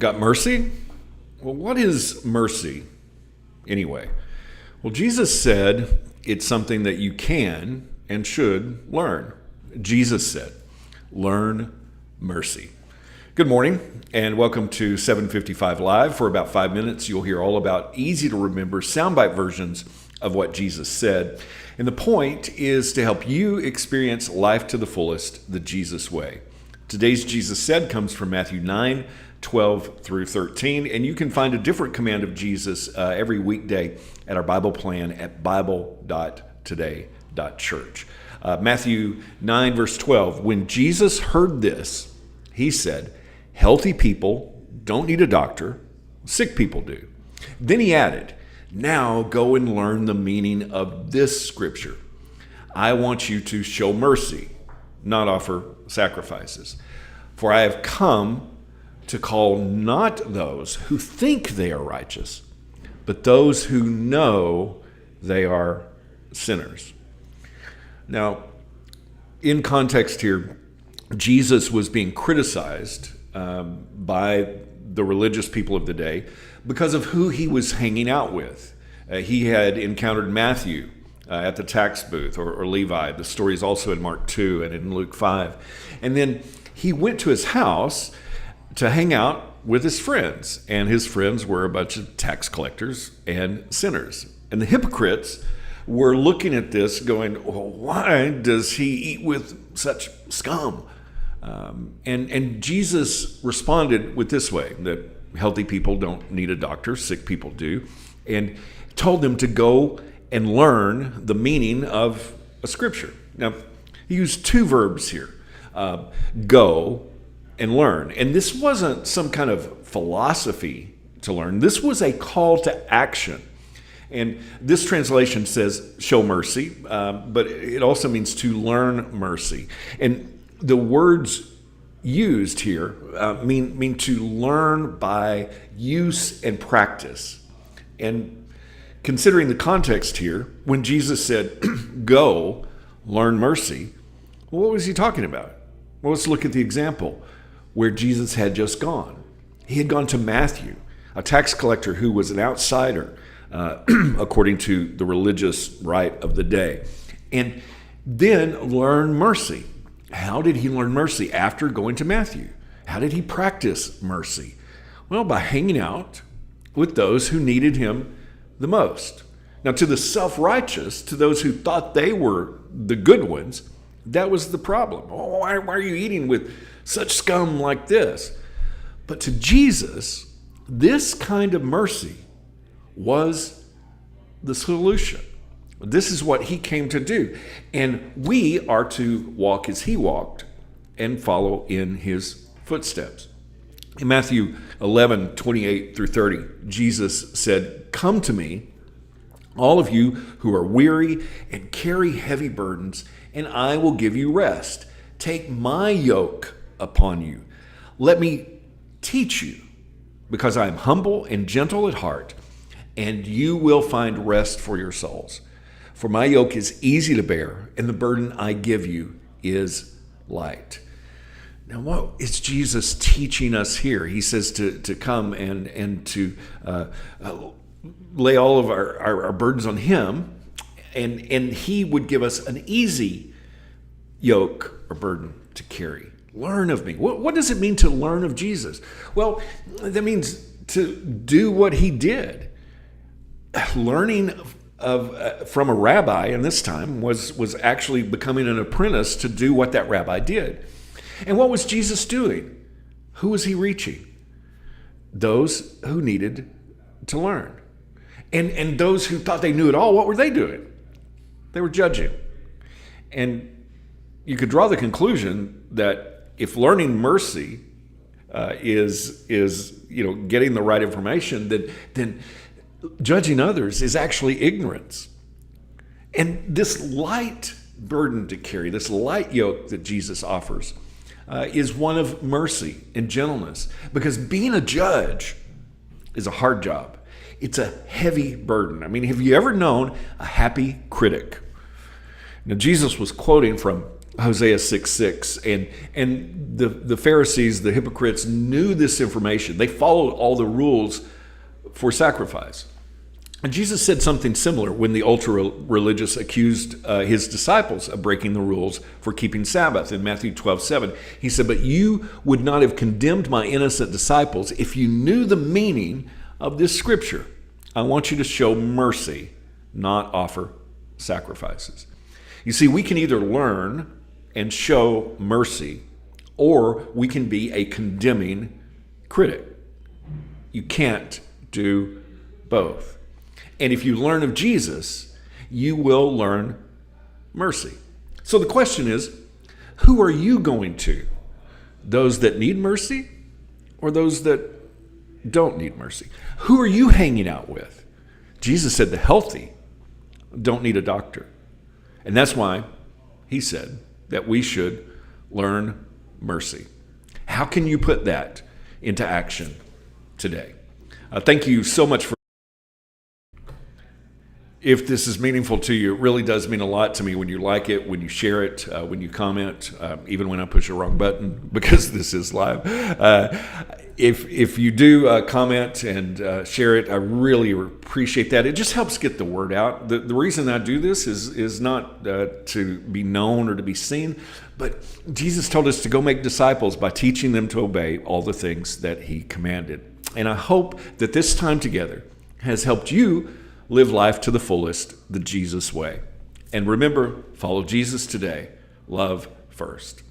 Got mercy? Well, what is mercy anyway? Well, Jesus said it's something that you can and should learn. Jesus said, learn mercy. Good morning and welcome to 755 Live. For about 5 minutes, you'll hear all about easy to remember soundbite versions of what Jesus said. And the point is to help you experience life to the fullest, the Jesus way. Today's Jesus said comes from Matthew 9:12 through 13, and you can find a different command of Jesus every weekday at our Bible plan at bible.today.church. Matthew 9, verse 12, when Jesus heard this, he said, healthy people don't need a doctor, sick people do. Then he added, now go and learn the meaning of this scripture. I want you to show mercy, not offer sacrifices. For I have come to call not those who think they are righteous, but those who know they are sinners. Now, in context here, Jesus was being criticized by the religious people of the day because of who he was hanging out with. He had encountered Matthew at the tax booth, or Levi. The story is also in Mark 2 and in Luke 5. And then he went to his house to hang out with his friends. And his friends were a bunch of tax collectors and sinners. And the hypocrites were looking at this going, well, why does he eat with such scum? And Jesus responded with this way, that healthy people don't need a doctor, sick people do, and told them to go and learn the meaning of a scripture. Now, he used two verbs here, go and learn. And this wasn't some kind of philosophy to learn. This was a call to action. And this translation says show mercy, but it also means to learn mercy. And the words used here mean to learn by use and practice. And considering the context here, when Jesus said, go, learn mercy, what was he talking about? Well, let's look at the example where Jesus had just gone. He had gone to Matthew, a tax collector who was an outsider, according to the religious rite of the day, and then learn mercy. How did he learn mercy after going to Matthew? How did he practice mercy? Well, by hanging out with those who needed him the most. Now, to the self-righteous, to those who thought they were the good ones, that was the problem. Oh, why are you eating with such scum like this? But to Jesus, this kind of mercy was the solution. This is what he came to do. And we are to walk as he walked and follow in his footsteps. In Matthew 11:28 through 30, Jesus said, come to me, all of you who are weary and carry heavy burdens, and I will give you rest. Take my yoke upon you. Let me teach you, because I am humble and gentle at heart, and you will find rest for your souls. For my yoke is easy to bear, and the burden I give you is light. Now, what is Jesus teaching us here? He says to come and to lay all of our burdens on him, and he would give us an easy yoke or burden to carry. Learn of me. What does it mean to learn of Jesus? Well, that means to do what he did. Learning from a rabbi in this time was actually becoming an apprentice to do what that rabbi did. And what was Jesus doing? Who was he reaching? Those who needed to learn. And those who thought they knew it all, what were they doing? They were judging. And you could draw the conclusion that if learning mercy is getting the right information, then judging others is actually ignorance. And this light burden to carry, this light yoke that Jesus offers, is one of mercy and gentleness. Because being a judge is a hard job. It's a heavy burden. I mean, have you ever known a happy critic? Now, Jesus was quoting from Hosea 6:6, and the Pharisees, the hypocrites, knew this information. They followed all the rules for sacrifice. And Jesus said something similar when the ultra-religious accused his disciples of breaking the rules for keeping Sabbath in Matthew 12:7. He said, "But you would not have condemned my innocent disciples if you knew the meaning of this scripture. I want you to show mercy, not offer sacrifices." You see, we can either learn and show mercy, or we can be a condemning critic. You can't do both. And if you learn of Jesus, you will learn mercy. So the question is, who are you going to? Those that need mercy or those that don't need mercy? Who are you hanging out with? Jesus said the healthy don't need a doctor. And that's why he said that we should learn mercy. How can you put that into action today? Thank you so much for. If this is meaningful to you, it really does mean a lot to me when you like it, when you share it, when you comment, even when I push a wrong button, because this is live. If you do comment and share it, I really appreciate that. It just helps get the word out. The reason I do this is not to be known or to be seen, but Jesus told us to go make disciples by teaching them to obey all the things that he commanded. And I hope that this time together has helped you live life to the fullest, the Jesus way. And remember, follow Jesus today. Love first.